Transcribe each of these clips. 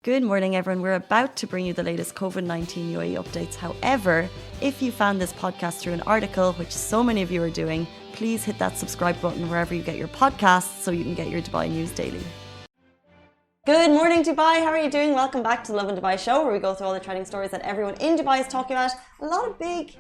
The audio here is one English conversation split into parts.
Good morning, everyone. We're about to bring you the latest COVID-19 UAE updates. However, if you found this podcast through an article, which so many of you are doing, please hit that subscribe button wherever you get your podcasts so you can get your Dubai news daily. Good morning, Dubai. How are you doing? Welcome back to the Lovin Dubai show, where we go through all the trending stories that everyone in Dubai is talking about. A lot of big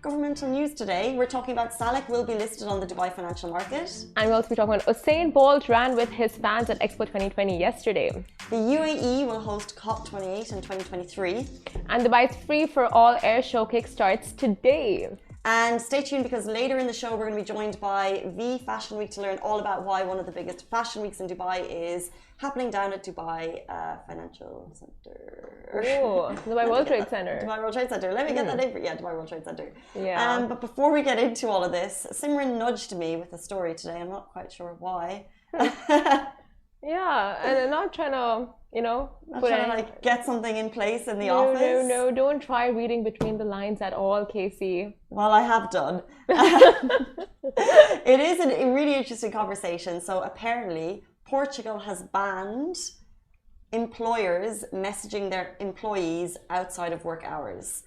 governmental news today. We're talking about Salik will be listed on the Dubai financial market. And we'll also be talking about Usain Bolt ran with his fans at Expo 2020 yesterday. The UAE will host COP28 in 2023. And Dubai's Free for All air show kickstarts today. And stay tuned, because later in the show we're going to be joined by V Fashion Week to learn all about why one of the biggest fashion weeks in Dubai is happening down at Dubai Financial Center. Oh, Dubai World Trade Center. Dubai World Trade Center. Let me get that name for you. Yeah, Dubai World Trade Center. Yeah. But before we get into all of this, Simran nudged me with a story today. I'm not quite sure why. Yeah, and I'm not trying to, get something in place in the office. No, don't try reading between the lines at all, Casey. Well, I have done. It is a really interesting conversation. So apparently, Portugal has banned employers messaging their employees outside of work hours.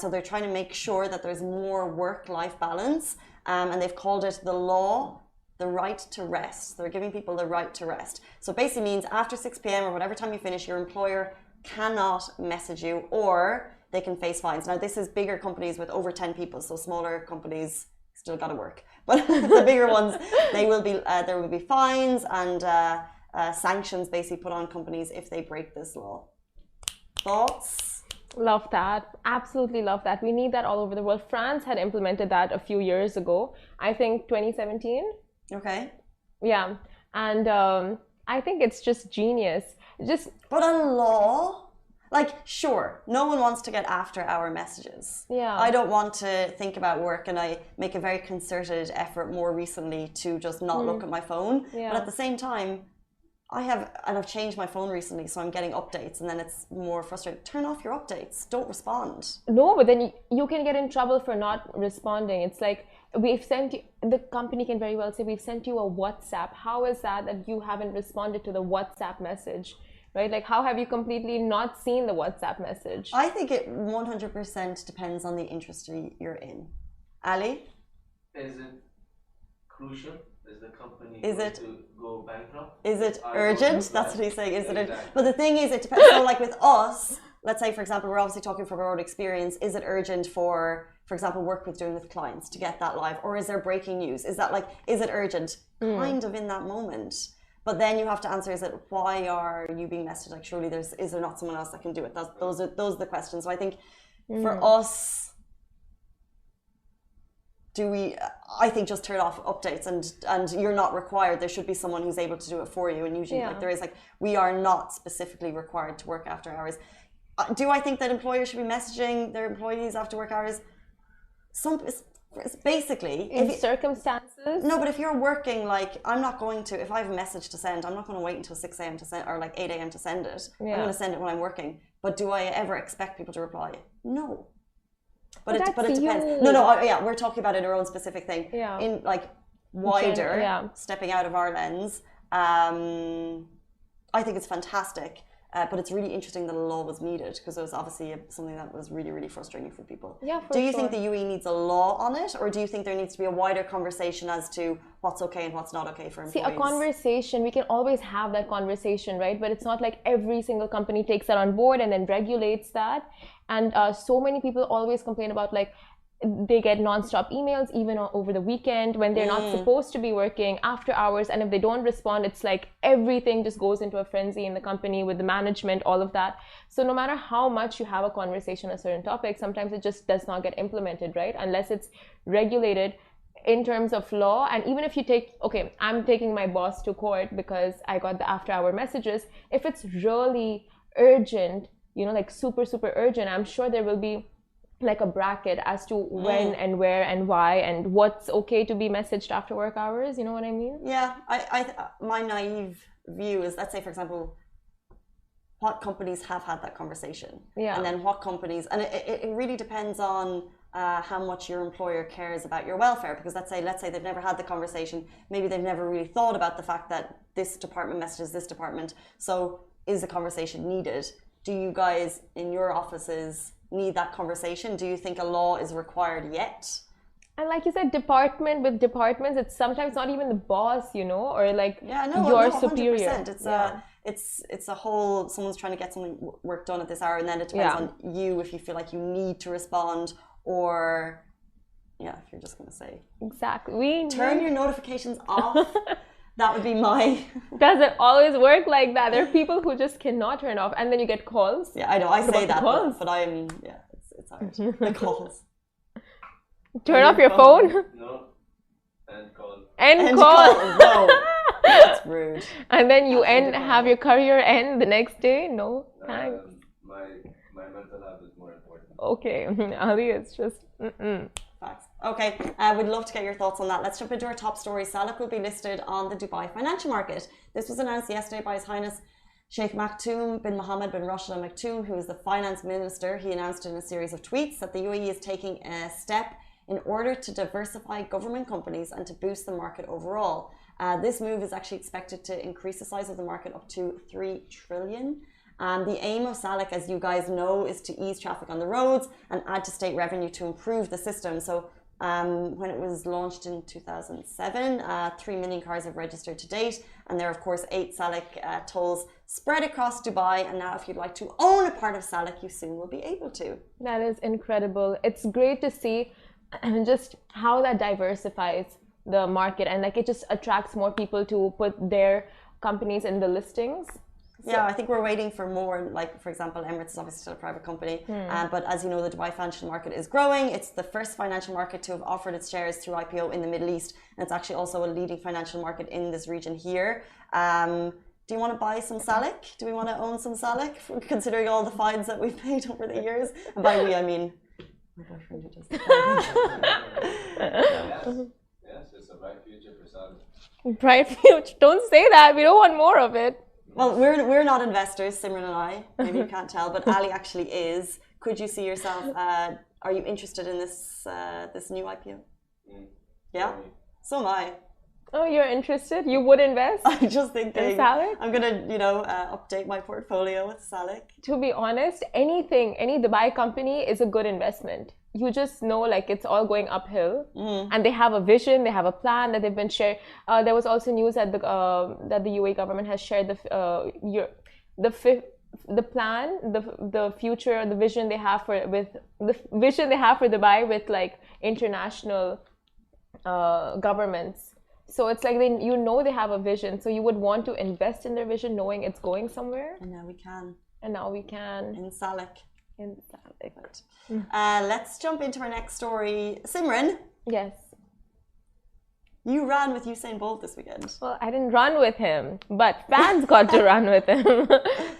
So they're trying to make sure that there's more work-life balance. And they've called it the law, the right to rest. They're giving people the right to rest. So basically means after 6 p.m. or whatever time you finish, your employer cannot message you, or they can face fines. Now, this is bigger companies with over 10 people, so smaller companies still got to work. But the bigger ones, there will be fines and sanctions basically put on companies if they break this law. Thoughts? Love that. Absolutely love that. We need that all over the world. France had implemented that a few years ago. I think 2017. Okay. Yeah. And I think it's just genius. But a law? Like, sure, no one wants to get after-hour messages. Yeah. I don't want to think about work, and I make a very concerted effort more recently to just not look at my phone. Yeah. But at the same time, I've changed my phone recently, so I'm getting updates, and then it's more frustrating. Turn off your updates. Don't respond. No, but then you can get in trouble for not responding. It's like, we've sent you, the company can very well say, we've sent you a WhatsApp. How is that you haven't responded to the WhatsApp message? Right? Like, how have you completely not seen the WhatsApp message? I think it 100% depends on the industry you're in. Ali? Is it crucial? Is the company going to go bankrupt? Is it urgent? That's what he's saying. Is it urgent? Exactly. But the thing is, it depends. So, like with us, let's say, for example, we're obviously talking from our own experience. Is it urgent for example, work with doing with clients to get that live? Or is there breaking news? Is it urgent? Kind of in that moment. But then you have to answer, why are you being messaged? Like, surely is there not someone else that can do it? Those are the questions. So I think for us, I think just turn off updates and you're not required. There should be someone who's able to do it for you. And usually there is, we are not specifically required to work after hours. Do I think that employers should be messaging their employees after work hours? Basically, in circumstances. No, but if you're working, I'm not going to, if I have a message to send, I'm not going to wait until 6 a.m. to send, or 8 a.m. to send it. Yeah. I'm going to send it when I'm working. But do I ever expect people to reply? No. But it depends. No, we're talking about in our own specific thing. Yeah. In wider, stepping out of our lens, I think it's fantastic. But it's really interesting that a law was needed, because it was obviously something that was really, really frustrating for people. Yeah, do you think the UAE needs a law on it, or do you think there needs to be a wider conversation as to what's okay and what's not okay for employees? See, a conversation, we can always have that conversation, right? But it's not like every single company takes that on board and then regulates that. And so many people always complain about they get non-stop emails even over the weekend when they're not supposed to be working after hours, and if they don't respond, it's like everything just goes into a frenzy in the company with the management, all of that. So no matter how much you have a conversation on a certain topic, sometimes it just does not get implemented, right? Unless it's regulated in terms of law. And even if you I'm taking my boss to court because I got the after-hour messages. If it's really urgent, super, super urgent, I'm sure there will be a bracket as to when and where and why and what's okay to be messaged after work hours. You know what I mean? Yeah, my naive view is, let's say, for example, what companies have had that conversation, and then what companies, and it really depends on how much your employer cares about your welfare. Because let's say they've never had the conversation, maybe they've never really thought about the fact that this department messages this department. So is a conversation needed? Do you guys in your offices need that conversation? Do you think a law is required yet? And like you said, department with departments, it's sometimes not even the boss, you know, or like your superior. 100%. It's a whole, someone's trying to get something work done at this hour, and then it depends on you if you feel like you need to respond, or if you're just going to say exactly, we turn your notifications off. That would be my. Doesn't always work like that. There are people who just cannot turn off, and then you get calls. Yeah, I know. I say that, but I'm it's hard. The calls. Turn off your phone. No. End call. End call. No, that's rude. And then you have your career end the next day. No, thanks. My mental health is more important. Okay, Ali, it's just. Facts. Okay, we'd love to get your thoughts on that. Let's jump into our top story. Salik will be listed on the Dubai financial market. This was announced yesterday by His Highness Sheikh Maktoum bin Mohammed bin Rashid Al Maktoum, who is the finance minister. He announced in a series of tweets that the UAE is taking a step in order to diversify government companies and to boost the market overall. This move is actually expected to increase the size of the market up to 3 trillion. The aim of Salik, as you guys know, is to ease traffic on the roads and add to state revenue to improve the system. So when it was launched in 2007, 3 million cars have registered to date. And there are, of course, 8 Salik tolls spread across Dubai. And now if you'd like to own a part of Salik, you soon will be able to. That is incredible. It's great to see just how that diversifies the market, and like it just attracts more people to put their companies in the listings. Yeah, I think we're waiting for more. Like, for example, Emirates is obviously still a private company, but as you know, the Dubai financial market is growing. It's the first financial market to have offered its shares through IPO in the Middle East, and it's actually also a leading financial market in this region here. Do you want to buy some Salik? Do we want to own some Salik, considering all the fines that we've paid over the years? And by we, I mean my boyfriend who does the Yes, it's a bright future for Salik. Bright future. Don't say that. We don't want more of it. Well, we're not investors, Simran and I. Maybe you can't tell, but Ali actually is. Could you see yourself? Are you interested in this new IPO? Yeah. So am I. Oh, you're interested? You would invest? I'm just thinking. In Salik? I'm gonna, update my portfolio with Salik. To be honest, any Dubai company is a good investment. You just know, like, it's all going uphill, and they have a vision, they have a plan that they've been shared. There was also news that the UAE government has shared the plan, the future, the vision they have for Dubai with like international governments. So it's like they have a vision, so you would want to invest in their vision, knowing it's going somewhere. And now we can. In Salik. In Salik. Let's jump into our next story. Simran. Yes. You ran with Usain Bolt this weekend. Well, I didn't run with him, but fans got to run with him.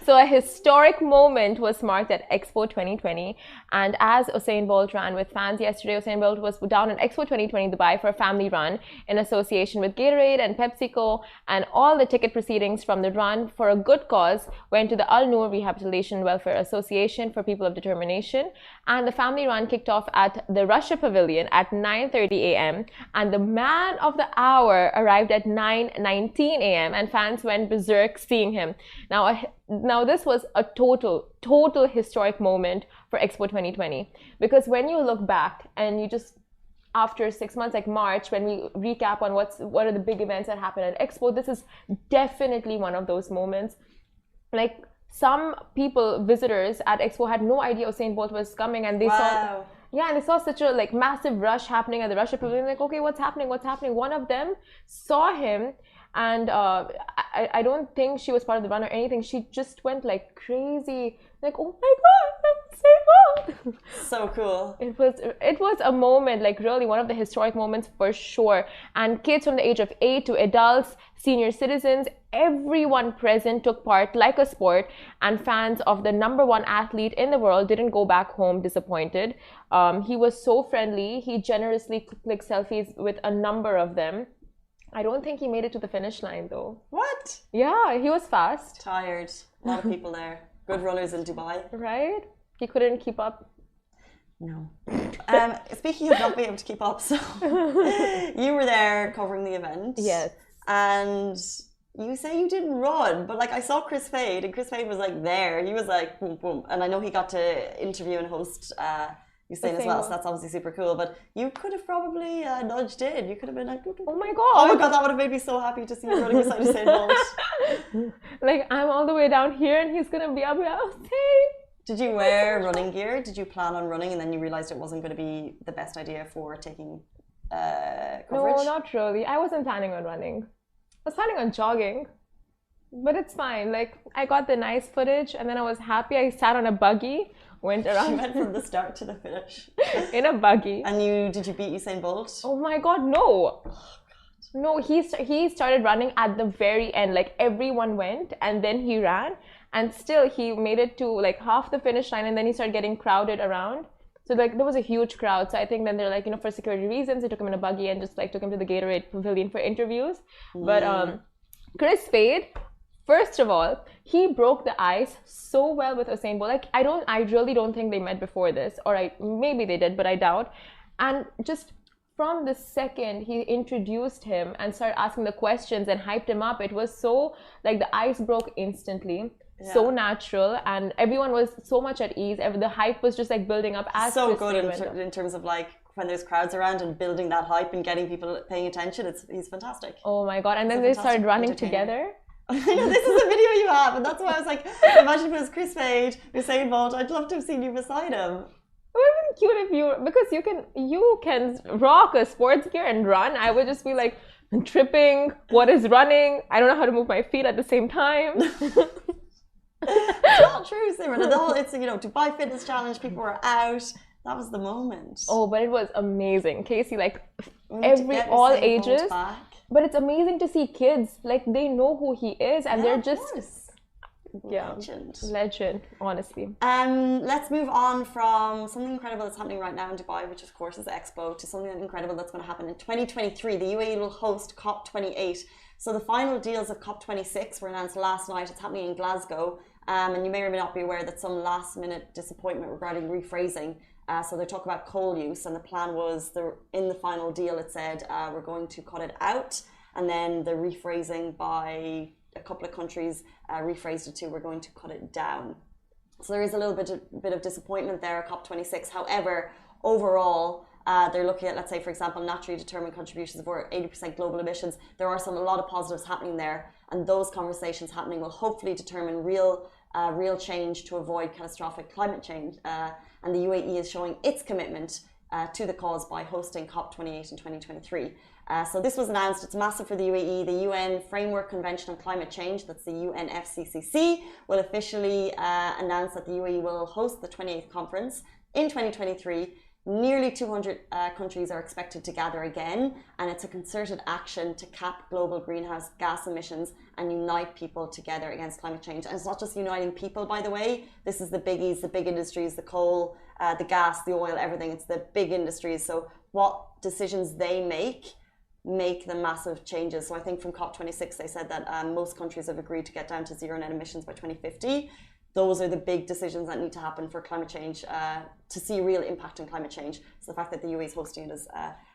So a historic moment was marked at Expo 2020. And as Usain Bolt ran with fans yesterday, Usain Bolt was down at Expo 2020 Dubai for a family run in association with Gatorade and PepsiCo. And all the ticket proceedings from the run for a good cause went to the Al Noor Rehabilitation Welfare Association for People of Determination. And the family run kicked off at the Russia Pavilion at 9:30 a.m. And the man of the hour arrived at 9:19 a.m. and fans went berserk seeing him. Now this was a total historic moment for Expo 2020, because when you look back and you just, after 6 months, like March, when we recap on what are the big events that happened at Expo, this is definitely one of those moments. Like, some visitors at Expo had no idea Usain Bolt was coming, and they saw. Yeah, and they saw such a like massive rush happening at the Russia Pavilion. Like, okay, what's happening? One of them saw him, and I don't think she was part of the run or anything. She just went like crazy, like, oh my God, I'm Usain Bolt. So cool. It was a moment, like really one of the historic moments for sure. And kids from the age of 8 to adults, senior citizens, everyone present took part like a sport, and fans of the #1 athlete in the world didn't go back home disappointed. He was so friendly. He generously clicked selfies with a number of them. I don't think he made it to the finish line though. What? Yeah, he was fast. Tired. A lot of people there. Good runners in Dubai. Right? He couldn't keep up. No. Speaking of not being able to keep up, so you were there covering the event. Yes. And you say you didn't run, but like I saw Chris Fade, and Chris Fade was like there. He was like boom, boom, and I know he got to interview and host Usain as well. So that's obviously super cool. But you could have probably nudged in. You could have been like, oh my god, oh my god, that would have made me so happy to see you running beside Usain Bolt. Like I'm all the way down here, and he's gonna be up here. Hey. Did you wear running gear? Did you plan on running, and then you realized it wasn't going to be the best idea for taking coverage? No, not really. I wasn't planning on running. I was planning on jogging, but it's fine. Like I got the nice footage, and then I was happy. I sat on a buggy, went around. You went from the start to the finish in a buggy. And did you beat Usain Bolt? Oh my god, no! No, he started running at the very end. Like everyone went, and then he ran, and still he made it to like half the finish line, and then he started getting crowded around. So like there was a huge crowd. So I think then they're like, for security reasons, they took him in a buggy and just like took him to the Gatorade Pavilion for interviews. But Chris Fade, first of all, he broke the ice so well with Usain Bolt. Like I really don't think they met before this, or maybe they did, but I doubt. And just from the second he introduced him and started asking the questions and hyped him up, it was so like the ice broke instantly. Yeah. So natural, and everyone was so much at ease. The hype was just like building up as so good in terms of like when there's crowds around and building that hype and getting people paying attention. He's fantastic. Oh my god! And then they started running together. I know, this is a video you have, and that's why I was like, imagine if it was Chris Fade, Usain Bolt. I'd love to have seen you beside him. It would have been cute if because you can rock a sports gear and run. I would just be like tripping. What is running? I don't know how to move my feet at the same time. It's not true, Simran. It's Dubai Fitness Challenge. People were out. That was the moment. Oh, but it was amazing, Casey. Like all ages. But it's amazing to see kids. Like they know who he is, and they're just legend. Honestly. Let's move on from something incredible that's happening right now in Dubai, which of course is Expo, to something incredible that's going to happen in 2023. The UAE will host COP28. So the final deals of COP26 were announced last night. It's happening in Glasgow. And you may or may not be aware that some last-minute disappointment regarding rephrasing. So they talk about coal use, and the plan was in the final deal it said we're going to cut it out, and then the rephrasing by a couple of countries rephrased it to we're going to cut it down. So there is a little bit of disappointment there at COP26. However, overall, they're looking at, let's say, for example, naturally determined contributions of over 80% global emissions. There are a lot of positives happening there, and those conversations happening will hopefully determine real change to avoid catastrophic climate change. And the UAE is showing its commitment to the cause by hosting COP28 in 2023. So this was announced. It's massive for the UAE. The UN Framework Convention on Climate Change, that's the UNFCCC, will officially announce that the UAE will host the 28th conference in 2023. Nearly 200 countries are expected to gather again, and it's a concerted action to cap global greenhouse gas emissions and unite people together against climate change. And it's not just uniting people, by the way. This is the biggies, the big industries, the coal, the gas, the oil, everything. It's the big industries. So what decisions they make the massive changes. So I think from COP26, they said that most countries have agreed to get down to zero net emissions by 2050. Those are the big decisions that need to happen for climate change to see real impact on climate change. So the fact that the UAE is hosting it is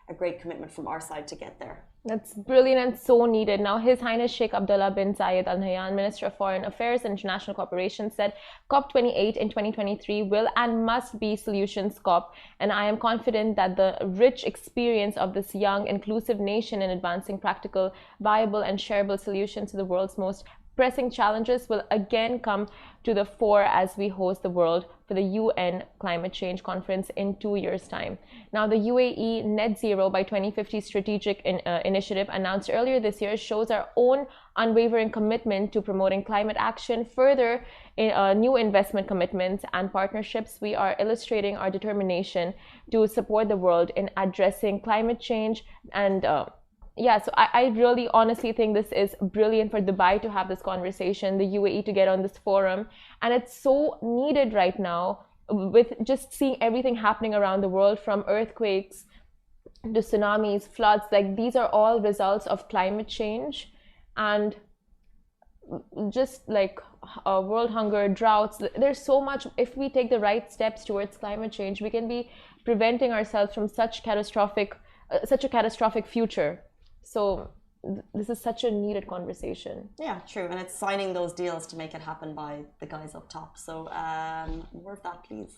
a great commitment from our side to get there. That's brilliant and so needed. Now, His Highness Sheikh Abdullah bin Zayed Al Nahyan, Minister of Foreign Affairs and International Cooperation, said COP28 in 2023 will and must be Solutions COP. And I am confident that the rich experience of this young, inclusive nation in advancing practical, viable and shareable solutions to the world's most pressing challenges will again come to the fore as we host the world for the UN Climate Change Conference in 2 years' time. Now, the UAE Net Zero by 2050 strategic initiative announced earlier this year shows our own unwavering commitment to promoting climate action. Further, in new investment commitments and partnerships, we are illustrating our determination to support the world in addressing climate change and so I really honestly think this is brilliant for Dubai to have this conversation, the UAE to get on this forum. And it's so needed right now with just seeing everything happening around the world, from earthquakes to tsunamis, floods. Like these are all results of climate change, and just like world hunger, droughts. There's so much. If we take the right steps towards climate change, we can be preventing ourselves from such a catastrophic future. So this is such a needed conversation. Yeah, true. And it's signing those deals to make it happen by the guys up top. So more of that, please.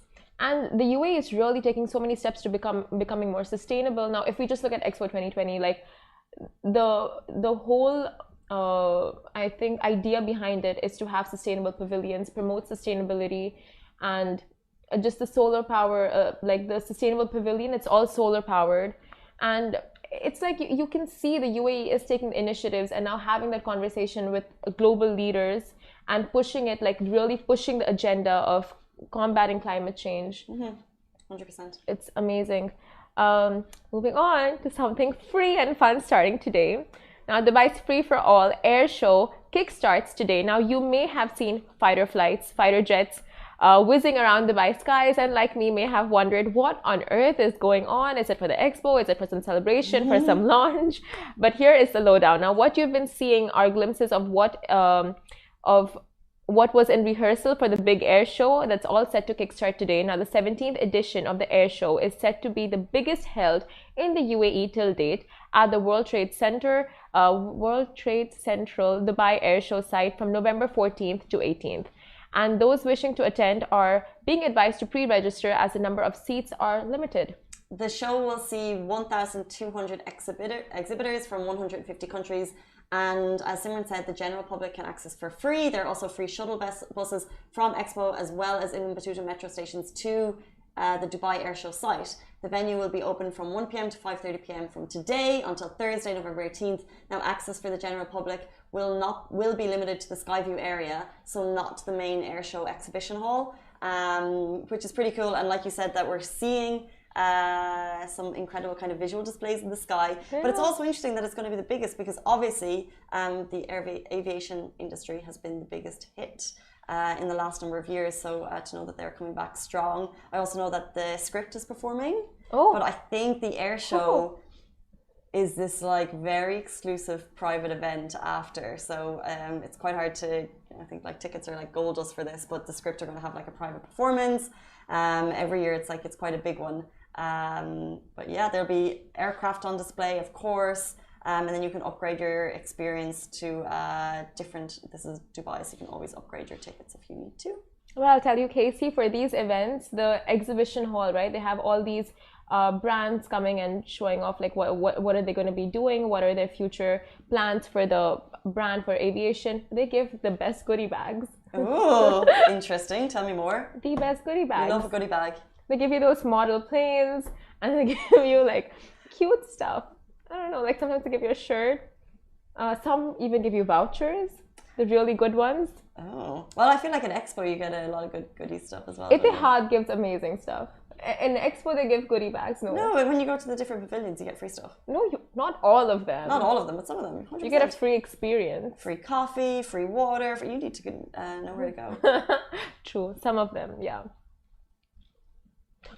And the UAE is really taking so many steps to becoming more sustainable. Now, if we just look at Expo 2020, like the whole I think idea behind it is to have sustainable pavilions, promote sustainability, and just the solar power, like the sustainable pavilion, it's all solar powered. And it's like you can see the UAE is taking initiatives and now having that conversation with global leaders and pushing it, like really pushing the agenda of combating climate change. 100%. It's amazing. Moving on to something free and fun starting today. Now, Dubai's Free for All air show kickstarts today. Now, you may have seen fighter flights, fighter jets, whizzing around Dubai skies, and like me may have wondered what on earth is going on. Is it for the Expo? Is it for some celebration, for some launch? But here is the lowdown. Now, what you've been seeing are glimpses of what was in rehearsal for the big air show that's all set to kickstart today. Now, the 17th edition of the air show is set to be the biggest held in the UAE till date at the World Trade Central Dubai Air Show site from November 14th to 18th. And those wishing to attend are being advised to pre-register as the number of seats are limited. The show will see 1,200 exhibitors from 150 countries. And as Simran said, the general public can access for free. There are also free shuttle buses from Expo as well as Ibn Battuta metro stations to the Dubai Air Show site. The venue will be open from 1 p.m. to 5:30 p.m. from today until Thursday, November 18th. Now, access for the general public will be limited to the Skyview area, so not the main air show exhibition hall, which is pretty cool. And like you said, that we're seeing some incredible kind of visual displays in the sky. But it's also interesting that it's going to be the biggest because obviously the aviation industry has been the biggest hit in the last number of years. So to know that they're coming back strong. I also know that the script is performing. But I think the air show is this like very exclusive private event after. So it's quite hard to, I think like tickets are like gold dust for this, but the script are going to have like a private performance. Every year it's quite a big one. But yeah, there'll be aircraft on display, of course. And then you can upgrade your experience to this is Dubai, so you can always upgrade your tickets if you need to. Well, I'll tell you, Casey, for these events, the exhibition hall, right, they have all these brands coming and showing off like what are they going to be doing, what are their future plans for the brand for aviation. They give the best goodie bags. Oh, interesting. Tell me more. The best goodie bags. I love a goodie bag. They give you those model planes and they give you like cute stuff. I don't know, like sometimes they give you a shirt. Some even give you vouchers, the really good ones. Oh, well, I feel like at Expo you get a lot of good goodie stuff as well. Etihad gives amazing stuff. In Expo they give goodie bags. No, when you go to the different pavilions you get free stuff. No, not all of them. Not all of them, but some of them. 100%. You get a free experience. Free coffee, free water. You need to know where to go. True, some of them, yeah.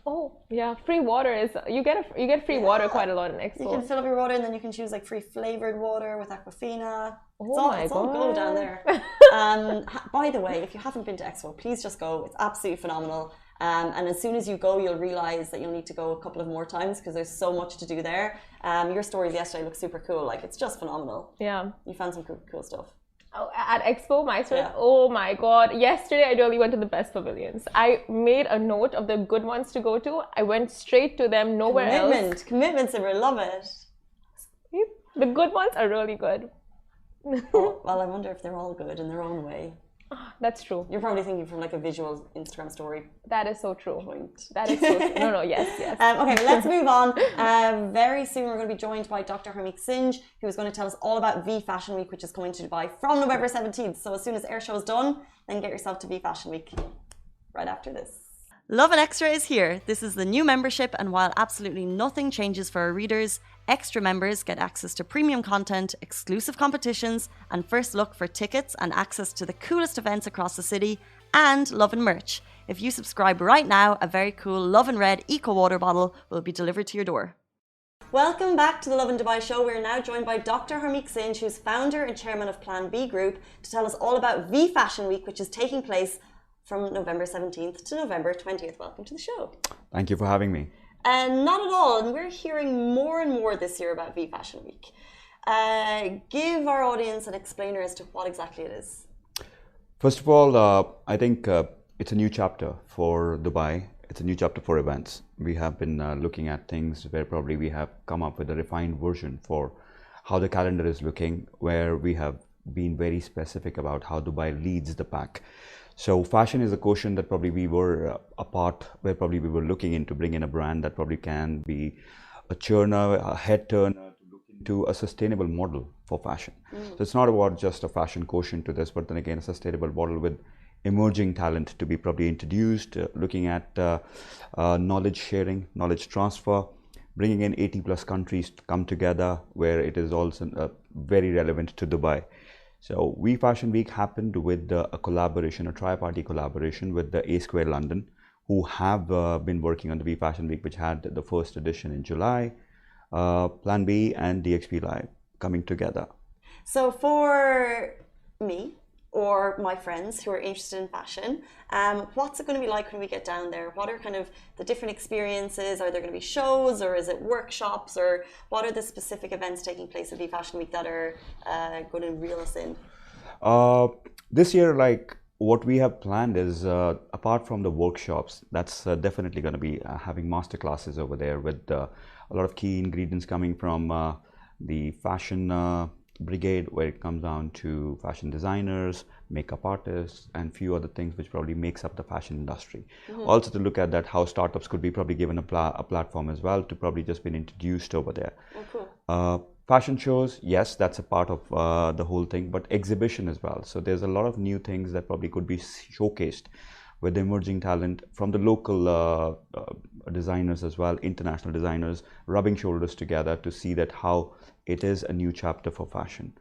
Oh yeah, free water is you get free water quite a lot in Expo. You can fill up your water and then you can choose like free flavored water with Aquafina. It's all go down there. By the way, if you haven't been to Expo, please just go. It's absolutely phenomenal. And as soon as you go, you'll realize that you'll need to go a couple of more times because there's so much to do there. Your stories yesterday look super cool. Like it's just phenomenal. Yeah, you found some cool stuff. Oh, at Expo, my story. Yeah. Oh my God! Yesterday, I really went to the best pavilions. I made a note of the good ones to go to. I went straight to them, nowhere else. Commitment, Simran, love it. The good ones are really good. Well, I wonder if they're all good in their own way. That's true. You're probably thinking from like a visual Instagram story. That is so true. Point. That is so true. No, yes. Okay, let's move on. Very soon we're going to be joined by Dr. Harmeek Singh, who is going to tell us all about V Fashion Week, which is coming to Dubai from November 17th. So as soon as air show is done, then get yourself to V Fashion Week right after this. Lovin Extra is here. This is the new membership, and while absolutely nothing changes for our readers, extra members get access to premium content, exclusive competitions, and first look for tickets and access to the coolest events across the city, and Lovin merch. If you subscribe right now, a very cool Lovin Red Eco Water bottle will be delivered to your door. Welcome back to the Lovin Dubai show. We're now joined by Dr. Harmeek Singh, who's founder and chairman of Plan B Group, to tell us all about V Fashion Week, which is taking place from November 17th to November 20th. Welcome to the show. Thank you for having me. Not at all. And we're hearing more and more this year about V Fashion Week. Give our audience an explainer as to what exactly it is. First of all, I think it's a new chapter for Dubai. It's a new chapter for events. We have been looking at things where probably we have come up with a refined version for how the calendar is looking, where we have been very specific about how Dubai leads the pack. So fashion is a quotient that probably we were a part where probably we were looking into bring in a brand that probably can be a churner, a head turner to look into a sustainable model for fashion. So it's not about just a fashion quotient to this, but then again a sustainable model with emerging talent to be probably introduced, looking at knowledge sharing, knowledge transfer, bringing in 80 plus countries to come together where it is also very relevant to Dubai. So We Fashion Week happened with a collaboration, a tri-party collaboration with the A Square London, who have been working on the We Fashion Week, which had the first edition in July, Plan B and DXP Live coming together. So for me, or my friends who are interested in fashion, what's it going to be like when we get down there? What are kind of the different experiences? Are there going to be shows, or is it workshops, or what are the specific events taking place at V Fashion Week that are going to reel us in? This year, like what we have planned is, apart from the workshops, that's definitely going to be having master classes over there with a lot of key ingredients coming from the fashion brigade, where it comes down to fashion designers, makeup artists, and few other things which probably makes up the fashion industry. Also to look at that how startups could be probably given a platform as well to probably just been introduced over there. Fashion shows, yes, that's a part of the whole thing, but exhibition as well. So there's a lot of new things that probably could be showcased with emerging talent from the local designers as well, international designers, rubbing shoulders together to see that how it is a new chapter for fashion.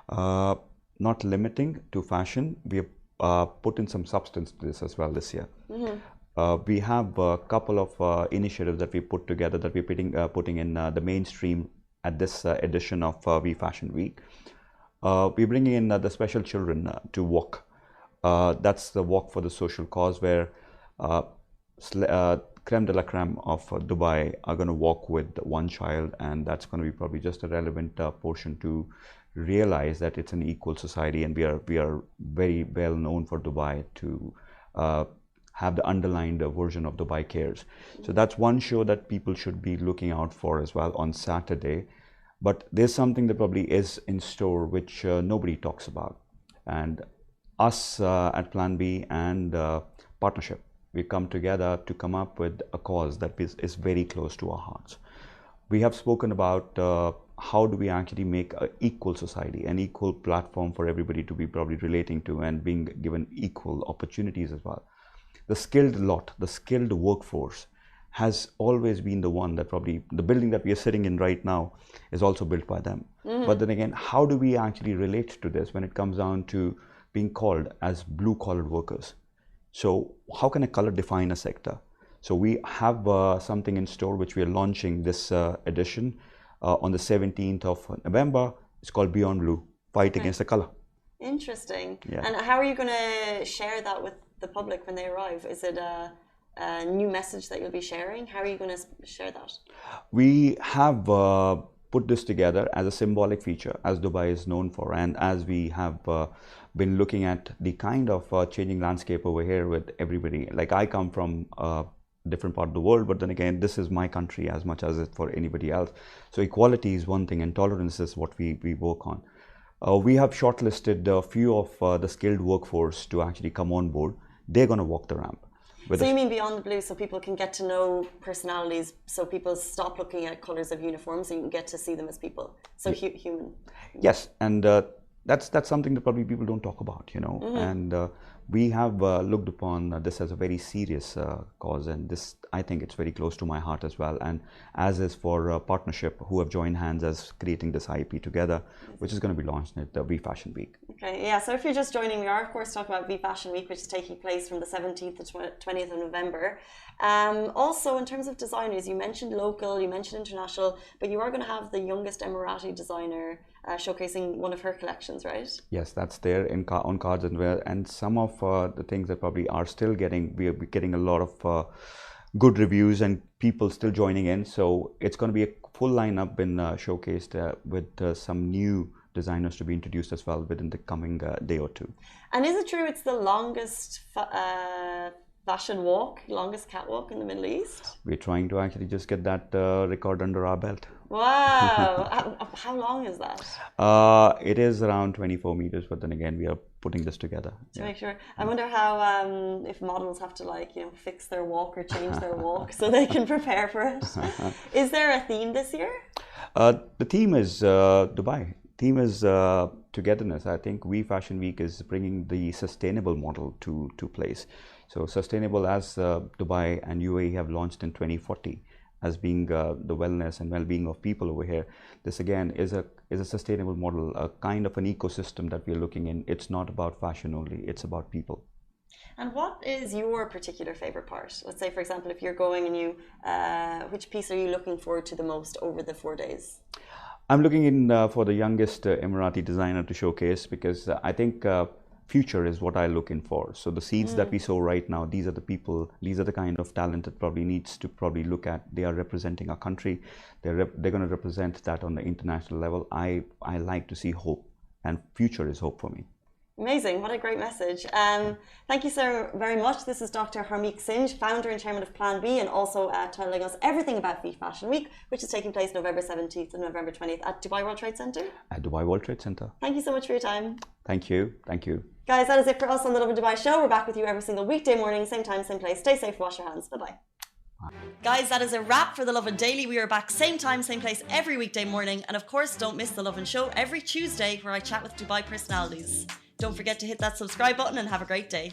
Not limiting to fashion, we have put in some substance to this as well this year. We have a couple of initiatives that we put together that we're putting in the mainstream at this edition of We Fashion Week. We're bringing in the special children to walk. That's the walk for the social cause, where creme de la creme of Dubai are going to walk with one child, and that's going to be probably just a relevant portion to realize that it's an equal society, and we are very well known for Dubai to have the underlined version of Dubai Cares. So that's one show that people should be looking out for as well on Saturday. But there's something that probably is in store which nobody talks about, and us at Plan B and partnership, we come together to come up with a cause that is very close to our hearts. We have spoken about how do we actually make an equal society, an equal platform for everybody to be probably relating to and being given equal opportunities as well. The skilled workforce has always been the one that probably, the building that we are sitting in right now is also built by them. But then again, how do we actually relate to this when it comes down to being called as blue-collar workers? So how can a color define a sector? So we have something in store which we are launching this edition on the 17th of November. It's called Beyond Blue, Fight Against the Color. Interesting. Yeah. And how are you going to share that with the public when they arrive? Is it a new message that you'll be sharing? How are you going to share that? We have put this together as a symbolic feature, as Dubai is known for, and as we have been looking at the kind of changing landscape over here with everybody. Like, I come from a different part of the world, but then again, this is my country as much as it's for anybody else. So equality is one thing, and tolerance is what we work on. We have shortlisted a few of the skilled workforce to actually come on board. They're going to walk the ramp. So you mean Beyond the Blue, so people can get to know personalities, so people stop looking at colors of uniforms and you can get to see them as people, so human. Yes, and that's something that probably people don't talk about, you know. And we have looked upon this as a very serious cause, and this, I think it's very close to my heart as well, and as is for partnership, who have joined hands as creating this IP together, which is going to be launched at the V Fashion Week. Okay, yeah, so if you're just joining, we are of course talking about V Fashion Week, which is taking place from the 17th to 20th of November. Also, in terms of designers, you mentioned local, you mentioned international, but you are going to have the youngest Emirati designer showcasing one of her collections, right? Yes, that's there on cards and wear, and some of the things that probably are still getting, we are getting a lot of good reviews and people still joining in. So it's going to be a full lineup been showcased with some new designers to be introduced as well within the coming day or two. And is it true it's the longest fashion walk, longest catwalk in the Middle East? We're trying to actually just get that record under our belt. Wow. How long is that? It is around 24 meters, but then again, we are putting this together. To make sure. I wonder how, if models have to fix their walk or change their walk so they can prepare for it. Is there a theme this year? The theme is Dubai. Theme is togetherness. I think We Fashion Week is bringing the sustainable model to place. So sustainable as Dubai and UAE have launched in 2040 as being the wellness and well-being of people over here. This again is a sustainable model, a kind of an ecosystem that we're looking in. It's not about fashion only, it's about people. And what is your particular favorite part? Let's say, for example, if you're going and which piece are you looking forward to the most over the 4 days? I'm looking in for the youngest Emirati designer to showcase, because I think future is what I look in for. So the seeds that we sow right now, these are the people, these are the kind of talent that probably needs to look at. They are representing our country. They're going to represent that on the international level. I like to see hope, and future is hope for me. Amazing. What a great message. Thank you so very much. This is Dr. Harmeek Singh, founder and chairman of Plan B, and also telling us everything about We Fashion Week, which is taking place November 17th and November 20th at Dubai World Trade Center. At Dubai World Trade Center. Thank you so much for your time. Thank you. Thank you. Guys, that is it for us on the Lovin Dubai show. We're back with you every single weekday morning, same time, same place. Stay safe, wash your hands. Bye-bye. Guys, that is a wrap for the Lovin Daily. We are back same time, same place every weekday morning. And of course, don't miss the Lovin Show every Tuesday where I chat with Dubai personalities. Don't forget to hit that subscribe button and have a great day.